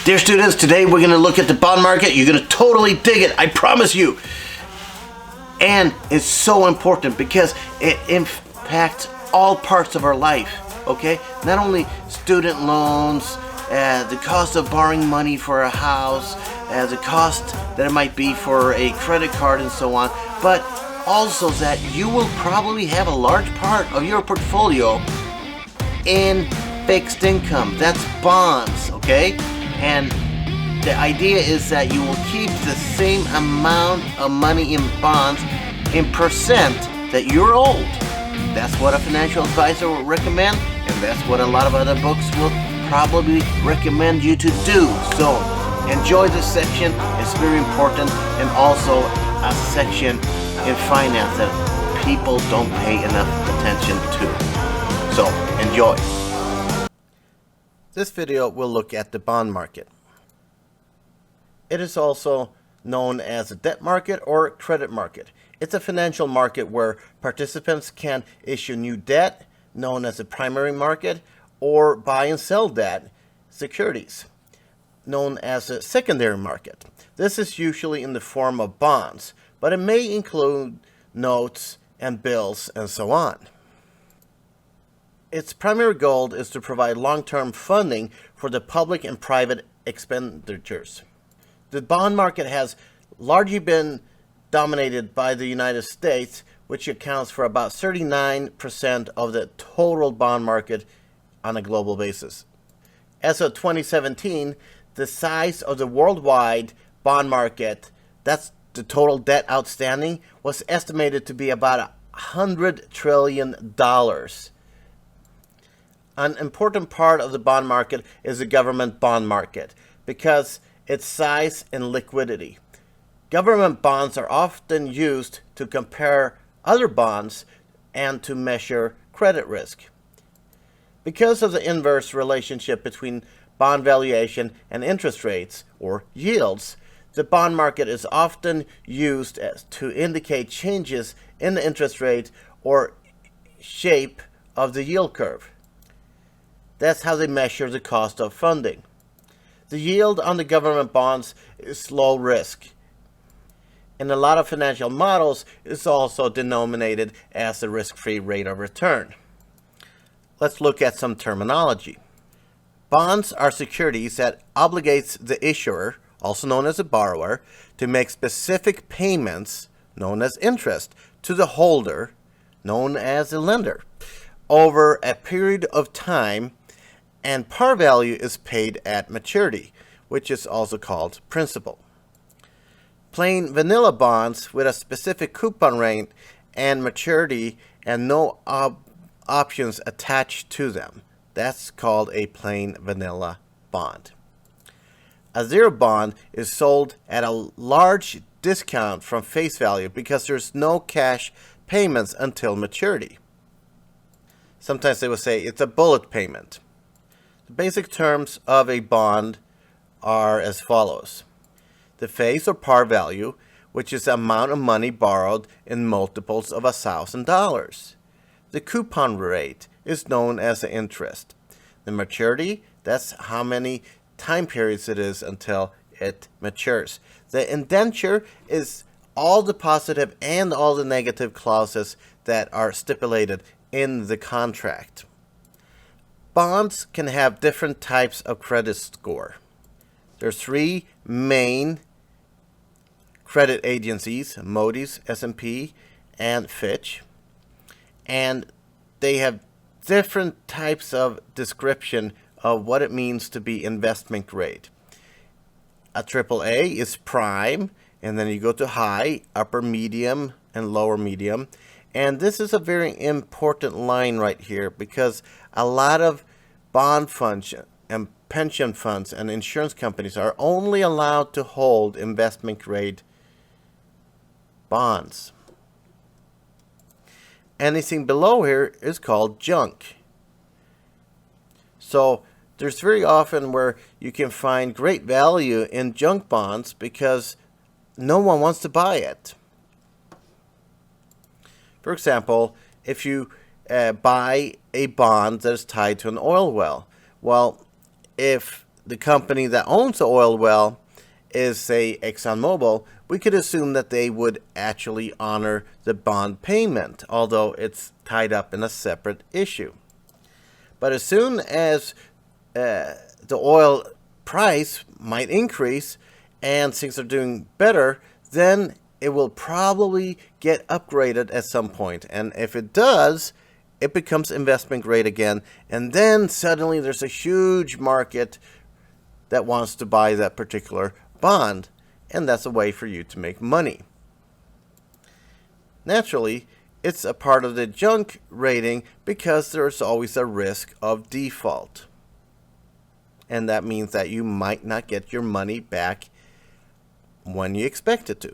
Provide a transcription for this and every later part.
Dear students, today we're going to look at the bond market. You're going to totally dig it, I promise you. And it's so important because it impacts all parts of our life, okay? Not only student loans, the cost of borrowing money for a house, the cost that it might be for a credit card and so on, but also that you will probably have a large part of your portfolio in fixed income. That's bonds, okay? And the idea is that you will keep the same amount of money in bonds in percent that you're old. That's what a financial advisor will recommend, and that's what a lot of other books will probably recommend you to do. So enjoy this section. It's very important, and also a section in finance that people don't pay enough attention to. So enjoy. This video will look at the bond market. It is also known as a debt market or credit market. It's a financial market where participants can issue new debt, known as a primary market, or buy and sell debt, securities, known as a secondary market. This is usually in the form of bonds, but it may include notes and bills and so on. Its primary goal is to provide long-term funding for the public and private expenditures. The bond market has largely been dominated by the United States, which accounts for about 39% of the total bond market on a global basis. As of 2017, the size of the worldwide bond market, that's the total debt outstanding, was estimated to be about $100 trillion. An important part of the bond market is the government bond market because its size and liquidity. Government bonds are often used to compare other bonds and to measure credit risk. Because of the inverse relationship between bond valuation and interest rates, or yields, the bond market is often used to indicate changes in the interest rate or shape of the yield curve. That's how they measure the cost of funding. The yield on the government bonds is low risk. In a lot of financial models, it's also denominated as the risk-free rate of return. Let's look at some terminology. Bonds are securities that obligates the issuer, also known as a borrower, to make specific payments, known as interest, to the holder, known as a lender, over a period of time, and par value is paid at maturity, which is also called principal. Plain vanilla bonds with a specific coupon rate and maturity and no options attached to them. That's called a plain vanilla bond. A zero bond is sold at a large discount from face value because there's no cash payments until maturity. Sometimes they will say it's a bullet payment. The basic terms of a bond are as follows. The face or par value, which is the amount of money borrowed in multiples of $1,000. The coupon rate is known as the interest. The maturity, that's how many time periods it is until it matures. The indenture is all the positive and all the negative clauses that are stipulated in the contract. Bonds can have different types of credit score. There's three main credit agencies, Moody's, S&P, and Fitch. And they have different types of description of what it means to be investment grade. A AAA is prime, and then you go to high, upper medium, and lower medium. And this is a very important line right here because a lot of bond funds and pension funds and insurance companies are only allowed to hold investment grade bonds. Anything below here is called junk. So there's very often where you can find great value in junk bonds because no one wants to buy it. For example, if you buy a bond that is tied to an oil well, well, if the company that owns the oil well is, say, ExxonMobil, we could assume that they would actually honor the bond payment, although it's tied up in a separate issue. But as soon as the oil price might increase and things are doing better, then it will probably get upgraded at some point. And if it does, it becomes investment grade again. And then suddenly there's a huge market that wants to buy that particular bond, and that's a way for you to make money. Naturally, it's a part of the junk rating because there's always a risk of default. And that means that you might not get your money back when you expect it to.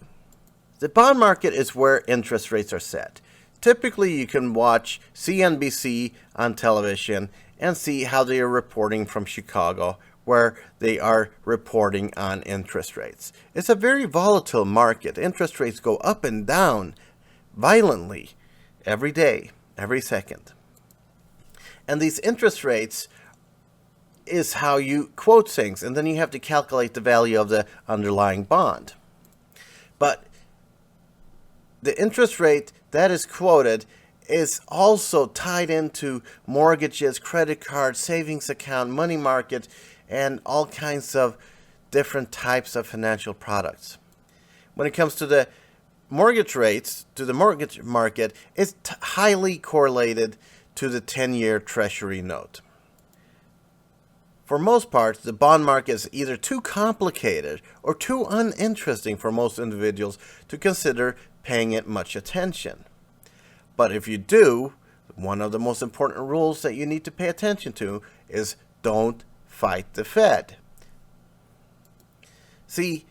The bond market is where interest rates are set. Typically, you can watch CNBC on television and see how they are reporting from Chicago, where they are reporting on interest rates. It's a very volatile market. Interest rates go up and down violently every day, every second. And these interest rates is how you quote things, and then you have to calculate the value of the underlying bond. But the interest rate that is quoted is also tied into mortgages, credit cards, savings account, money market, and all kinds of different types of financial products. When it comes to the mortgage rates, to the mortgage market, it's highly correlated to the 10-year Treasury note. For most parts, the bond market is either too complicated or too uninteresting for most individuals to consider paying it much attention. But if you do, one of the most important rules that you need to pay attention to is don't fight the Fed. See,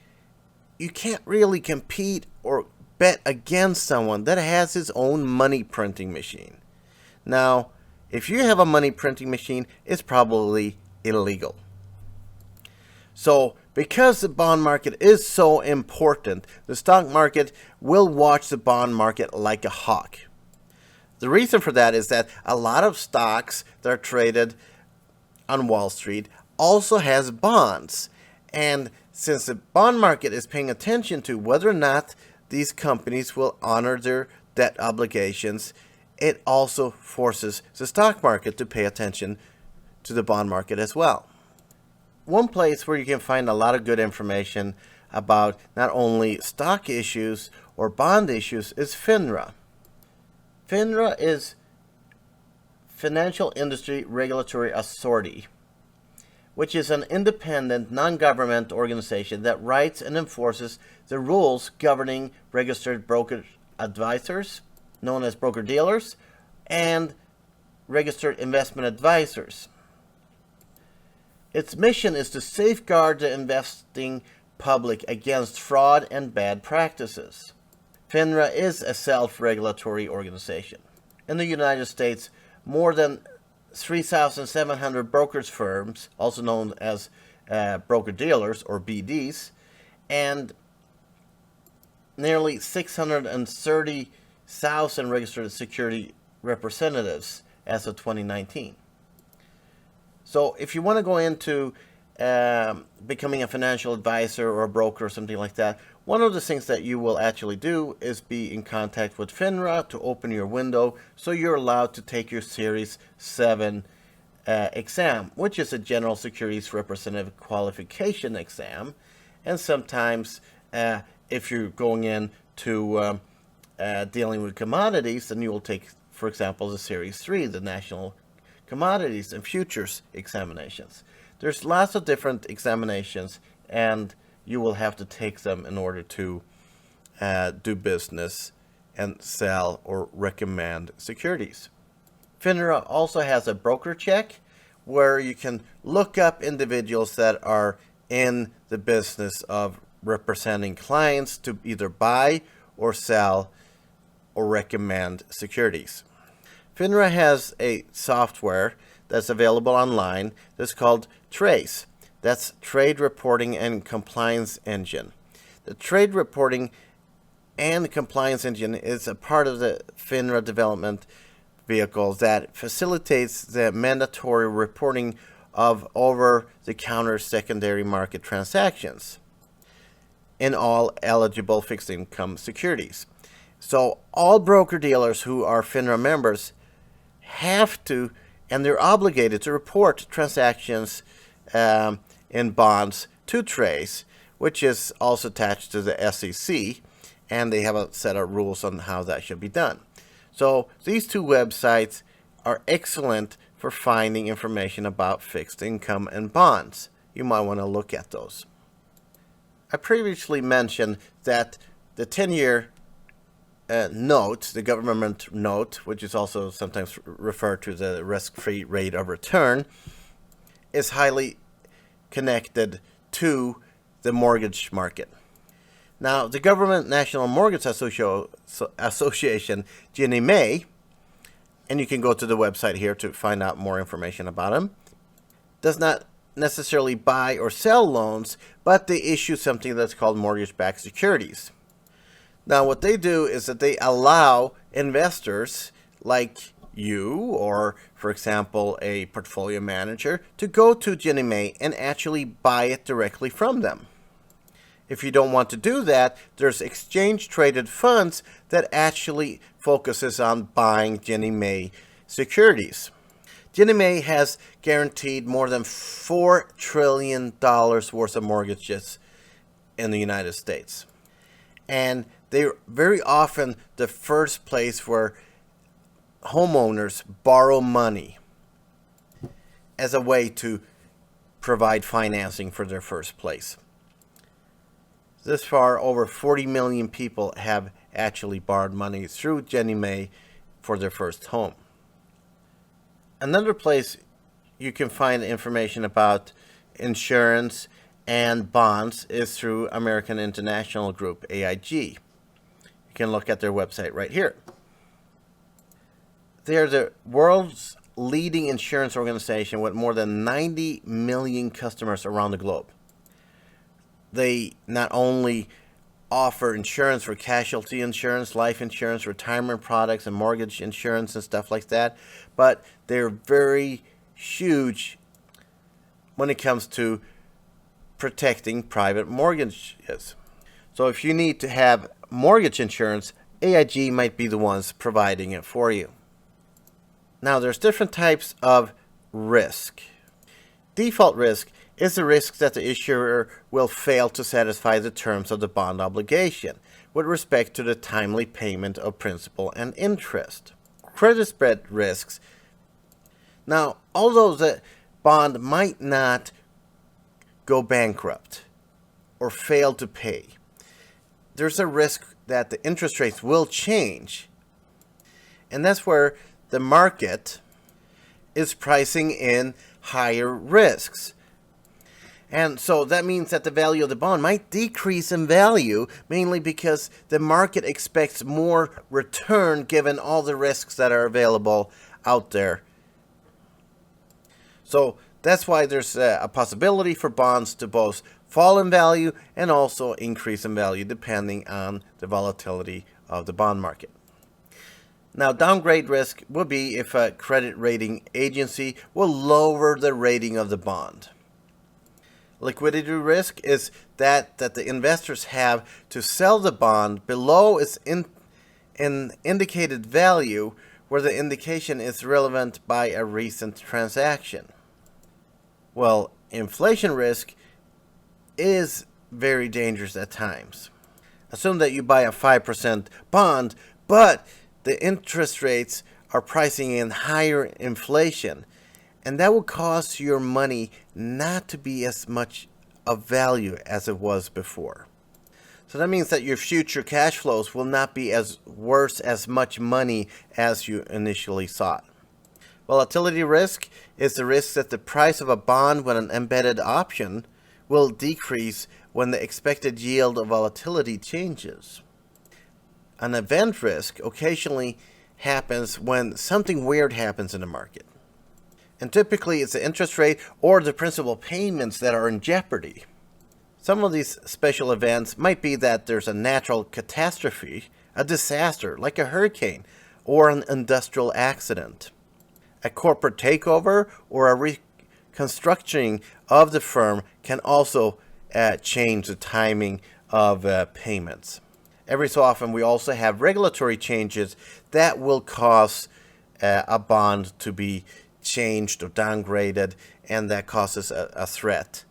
you can't really compete or bet against someone that has his own money printing machine. Now, if you have a money printing machine, it's probably illegal. So, because the bond market is so important, the stock market will watch the bond market like a hawk. The reason for that is that a lot of stocks that are traded on Wall Street also has bonds. And since the bond market is paying attention to whether or not these companies will honor their debt obligations, it also forces the stock market to pay attention to the bond market as well. One place where you can find a lot of good information about not only stock issues or bond issues is FINRA. FINRA is Financial Industry Regulatory Authority, which is an independent, non-government organization that writes and enforces the rules governing registered broker advisors, known as broker-dealers, and registered investment advisors. Its mission is to safeguard the investing public against fraud and bad practices. FINRA is a self-regulatory organization. In the United States, more than 3,700 brokerage firms, also known as broker-dealers or BDs, and nearly 630,000 registered security representatives as of 2019. So if you want to go into becoming a financial advisor or a broker or something like that, one of the things that you will actually do is be in contact with FINRA to open your window so you're allowed to take your Series 7 exam, which is a General Securities Representative Qualification exam. And sometimes if you're going into dealing with commodities, then you will take, for example, the Series 3, the National Commodities and Futures examinations. There's lots of different examinations, and you will have to take them in order to do business and sell or recommend securities. FINRA also has a broker check where you can look up individuals that are in the business of representing clients to either buy or sell or recommend securities. FINRA has a software that's available online that's called TRACE. That's Trade Reporting and Compliance Engine. The Trade Reporting and Compliance Engine is a part of the FINRA development vehicle that facilitates the mandatory reporting of over-the-counter secondary market transactions in all eligible fixed income securities. So all broker-dealers who are FINRA members have to, and they're obligated to report transactions in bonds to TRACE, which is also attached to the SEC, and they have a set of rules on how that should be done. So these two websites are excellent for finding information about fixed income and bonds. You might want to look at those. I previously mentioned that the 10-year note, the government note, which is also sometimes referred to the risk-free rate of return, is highly connected to the mortgage market. Now, the Government National Mortgage Association, Ginnie Mae, and you can go to the website here to find out more information about them, does not necessarily buy or sell loans, but they issue something that's called mortgage-backed securities. Now, what they do is that they allow investors like you, or for example, a portfolio manager, to go to Ginnie Mae and actually buy it directly from them. If you don't want to do that, there's exchange-traded funds that actually focuses on buying Ginnie Mae securities. Ginnie Mae has guaranteed more than $4 trillion worth of mortgages in the United States. And they're very often the first place where homeowners borrow money as a way to provide financing for their first place. This far, over 40 million people have actually borrowed money through Ginnie Mae for their first home. Another place you can find information about insurance and bonds is through American International Group, AIG. You can look at their website right here. They're the world's leading insurance organization with more than 90 million customers around the globe. They not only offer insurance for casualty insurance, life insurance, retirement products, and mortgage insurance and stuff like that, but they're very huge when it comes to protecting private mortgages. So if you need to have mortgage insurance, AIG might be the ones providing it for you. Now, there's different types of risk. Default risk is the risk that the issuer will fail to satisfy the terms of the bond obligation with respect to the timely payment of principal and interest. Credit spread risks. Now, although the bond might not go bankrupt or fail to pay, there's a risk that the interest rates will change. And that's where the market is pricing in higher risks. And so that means that the value of the bond might decrease in value, mainly because the market expects more return given all the risks that are available out there. So that's why there's a possibility for bonds to both fall in value and also increase in value depending on the volatility of the bond market. Now, downgrade risk will be if a credit rating agency will lower the rating of the bond. Liquidity risk is that the investors have to sell the bond below its indicated value where the indication is relevant by a recent transaction. Well, inflation risk is very dangerous at times. Assume that you buy a 5% bond, but the interest rates are pricing in higher inflation, and that will cause your money not to be as much of value as it was before. So that means that your future cash flows will not be as worth as much money as you initially thought. Volatility risk is the risk that the price of a bond with an embedded option will decrease when the expected yield of volatility changes. An event risk occasionally happens when something weird happens in the market. And typically it's the interest rate or the principal payments that are in jeopardy. Some of these special events might be that there's a natural catastrophe, a disaster like a hurricane or an industrial accident, a corporate takeover, or a constructing of the firm can also change the timing of payments. Every so often, we also have regulatory changes that will cause a bond to be changed or downgraded, and that causes a threat.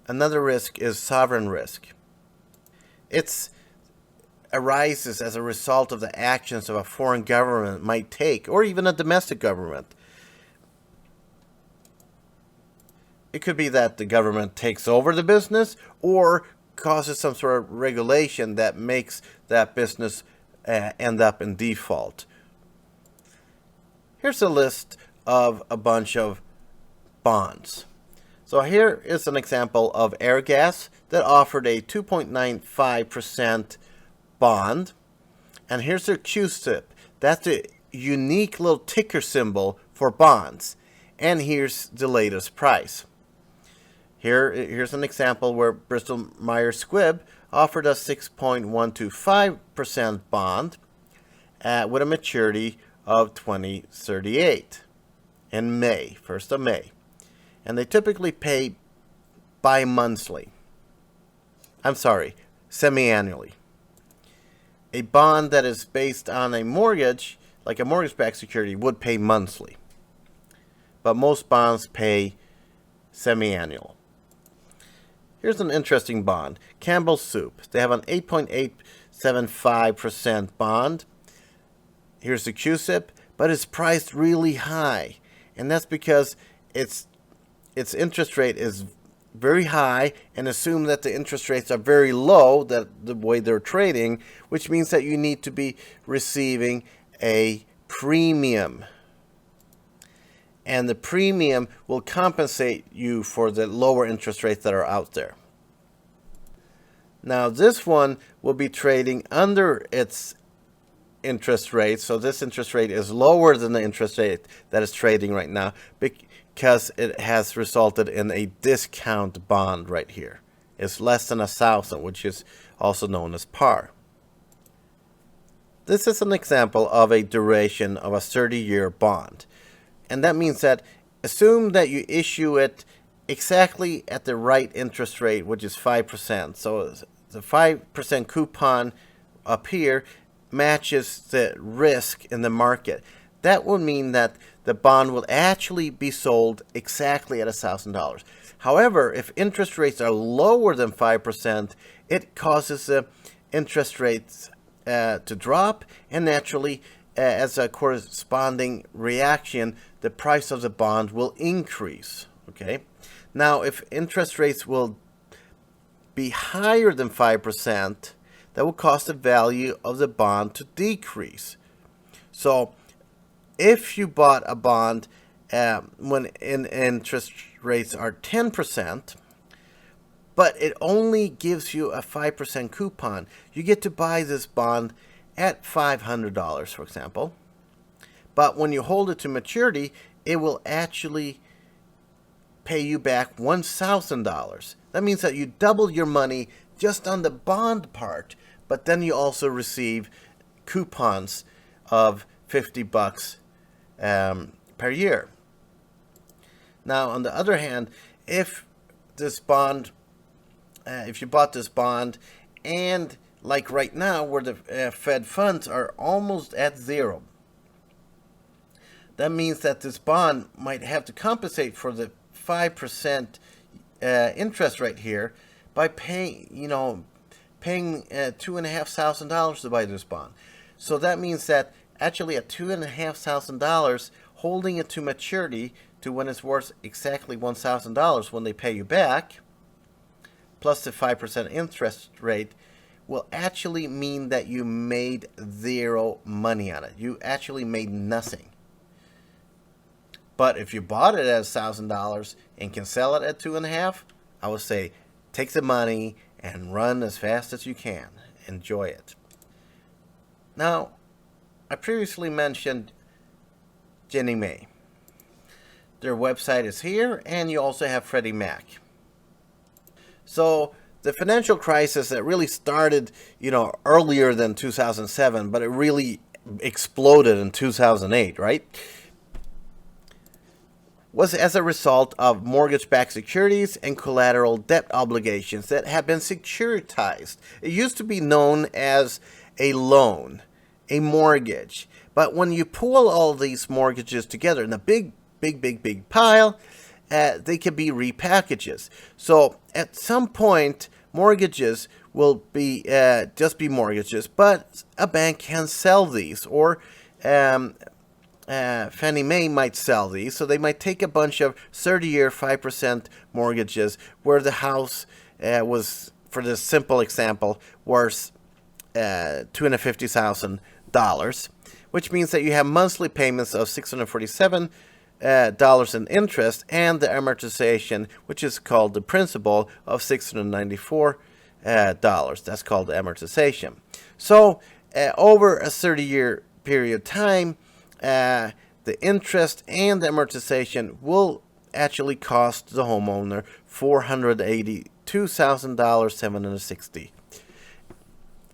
Another risk is sovereign risk. It arises as a result of the actions of a foreign government might take, or even a domestic government. It could be that the government takes over the business or causes some sort of regulation that makes that business end up in default. Here's a list of a bunch of bonds. So here is an example of Airgas that offered a 2.95% bond. And here's their QSIP. That's a unique little ticker symbol for bonds. And here's the latest price. Here's an example where Bristol Myers Squibb offered a 6.125% bond with a maturity of 2038 in May, 1st of May. And they typically pay bi-monthly. Semi-annually. A bond that is based on a mortgage, like a mortgage-backed security, would pay monthly. But most bonds pay semi-annual. Here's an interesting bond. Campbell Soup. They have an 8.875% bond. Here's the QSIP, but it's priced really high. And that's because its interest rate is very high, and assume that the interest rates are very low, that the way they're trading, which means that you need to be receiving a premium. And the premium will compensate you for the lower interest rates that are out there. Now this one will be trading under its interest rate. So this interest rate is lower than the interest rate that is trading right now because it has resulted in a discount bond right here. It's less than 1,000, which is also known as par. This is an example of a duration of a 30-year bond. And that means that assume that you issue it exactly at the right interest rate, which is 5%. So the 5% coupon up here matches the risk in the market. That would mean that the bond will actually be sold exactly at $1,000. However, if interest rates are lower than 5%, it causes the interest rates to drop, and naturally, as a corresponding reaction, the price of the bond will increase. Okay. Now, if interest rates will be higher than 5%, that will cause the value of the bond to decrease. So, if you bought a bond when interest rates are 10%, but it only gives you a 5% coupon, you get to buy this bond at $500, for example. But when you hold it to maturity, it will actually pay you back $1,000. That means that you double your money just on the bond part, but then you also receive coupons of $50 per year. Now, on the other hand, if you bought this bond, and like right now, where the Fed funds are almost at zero, that means that this bond might have to compensate for the 5% interest rate here by paying $2,500 to buy this bond. So that means that actually at $2,500, holding it to maturity to when it's worth exactly $1,000 when they pay you back, plus the 5% interest rate, will actually mean that you made zero money on it. You actually made nothing. But if you bought it at $1,000 and can sell it at $2,500, I would say take the money and run as fast as you can. Enjoy it. Now, I previously mentioned Ginnie Mae. Their website is here, and you also have Freddie Mac. So the financial crisis that really started, earlier than 2007, but it really exploded in 2008, right? was as a result of mortgage-backed securities and collateral debt obligations that have been securitized. It used to be known as a loan, a mortgage. But when you pool all these mortgages together in a big pile, they can be repackages. So at some point, mortgages will be just be mortgages, but a bank can sell these, or Fannie Mae might sell these. So they might take a bunch of 30-year 5% mortgages where the house was, for this simple example, worth $250,000, which means that you have monthly payments of $647 in interest, and the amortization, which is called the principal, of $694. That's called the amortization. So over a 30-year period of time, the interest and the amortization will actually cost the homeowner $482,760.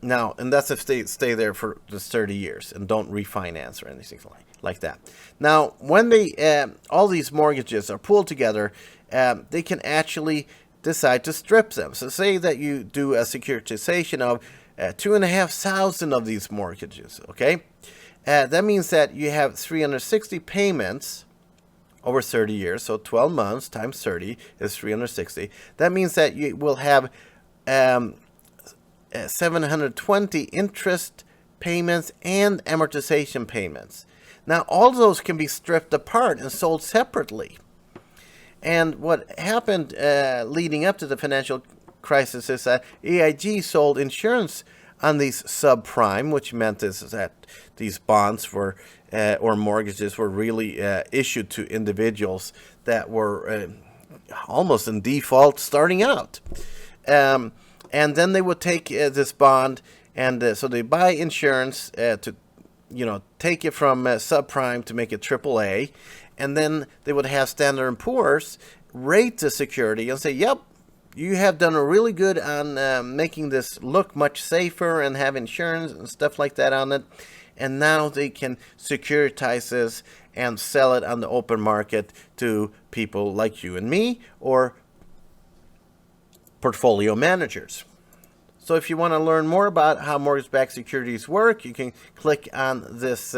Now, and that's if they stay there for just 30 years and don't refinance or anything like that. Now, when they all these mortgages are pooled together, they can actually decide to strip them. So say that you do a securitization of 2,500 of these mortgages, okay? That means that you have 360 payments over 30 years, so 12 months times 30 is 360. That means that you will have 720 interest payments and amortization payments. Now, all those can be stripped apart and sold separately. And what happened leading up to the financial crisis is that AIG sold insurance on these subprime, which meant is that these bonds were or mortgages were really issued to individuals that were almost in default starting out. And then they would take this bond, and so they buy insurance to, take it from subprime to make it AAA, and then they would have Standard & Poor's rate the security and say, yep, you have done a really good on making this look much safer and have insurance and stuff like that on it. And now they can securitize this and sell it on the open market to people like you and me, or portfolio managers. So if you want to learn more about how mortgage-backed securities work, you can click on this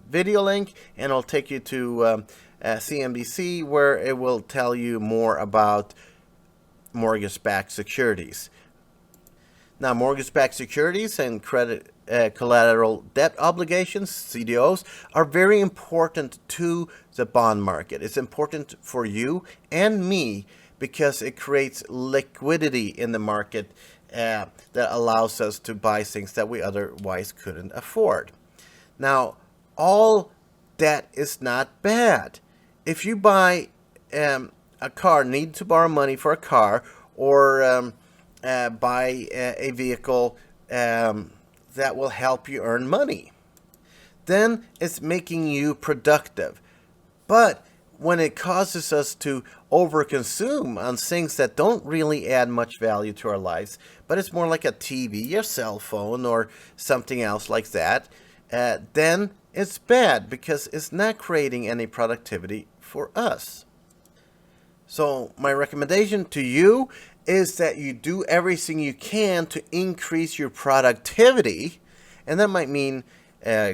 video link, and it'll take you to CNBC, where it will tell you more about mortgage-backed securities. Now, mortgage-backed securities and credit collateral debt obligations, CDOs, are very important to the bond market. It's important for you and me because it creates liquidity in the market that allows us to buy things that we otherwise couldn't afford. Now, all debt is not bad. If you buy a car, need to borrow money for a car, or buy a vehicle that will help you earn money, then it's making you productive. But when it causes us to overconsume on things that don't really add much value to our lives, but it's more like a TV, your cell phone, or something else like that, then it's bad because it's not creating any productivity for us. So my recommendation to you is that you do everything you can to increase your productivity, and that might mean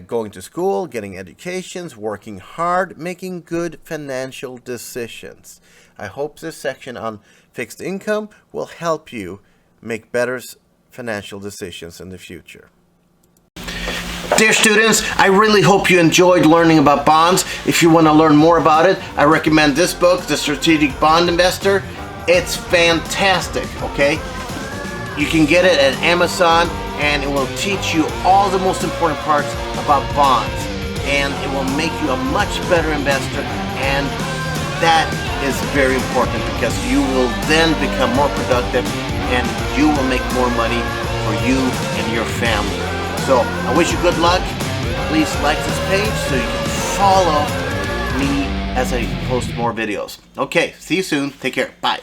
going to school, getting educations, working hard, making good financial decisions. I hope this section on fixed income will help you make better financial decisions in the future. Dear students, I really hope you enjoyed learning about bonds. If you want to learn more about it, I recommend this book, The Strategic Bond Investor. It's fantastic, okay? You can get it at Amazon, and it will teach you all the most important parts about bonds, and it will make you a much better investor, and that is very important because you will then become more productive and you will make more money for you and your family. So I wish you good luck. Please like this page so you can follow me as I post more videos. Okay, see you soon. Take care. Bye.